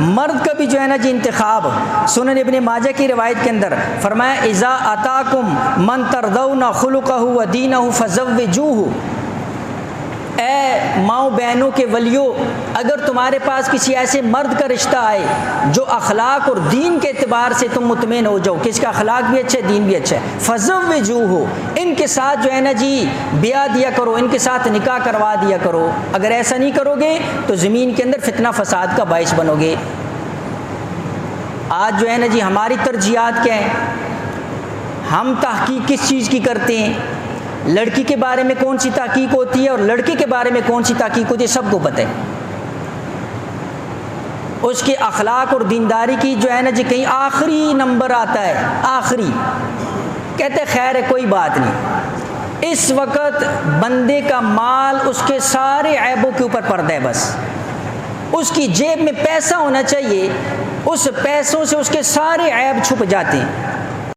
مرد کا بھی جو ہے نا جی انتخاب، سنن ابن ماجہ کی روایت کے اندر فرمایا اذا اتاکم من ترضون خلقہ و دینہ فزوجوہ، اے ماؤں بہنوں کے ولیوں، اگر تمہارے پاس کسی ایسے مرد کا رشتہ آئے جو اخلاق اور دین کے اعتبار سے تم مطمئن ہو جاؤ کہ اس کا اخلاق بھی اچھا ہے دین بھی اچھا ہے، فزوجوہ، ان کے ساتھ جو ہے نا جی بیاہ دیا کرو، ان کے ساتھ نکاح کروا دیا کرو۔ اگر ایسا نہیں کرو گے تو زمین کے اندر فتنہ فساد کا باعث بنو گے۔ آج جو ہے نا جی ہماری ترجیحات کیا ہیں؟ ہم تحقیق کس چیز کی کرتے ہیں؟ لڑکی کے بارے میں کون سی تحقیق ہوتی ہے اور لڑکے کے بارے میں کون سی تحقیق ہوتی ہے سب کو پتہ ہے۔ اس کے اخلاق اور دینداری کی جو ہے نا جی کہیں آخری نمبر آتا ہے، آخری، کہتے ہیں خیر ہے کوئی بات نہیں۔ اس وقت بندے کا مال اس کے سارے عیبوں کے اوپر پردہ ہے، بس اس کی جیب میں پیسہ ہونا چاہیے، اس پیسوں سے اس کے سارے عیب چھپ جاتے ہیں۔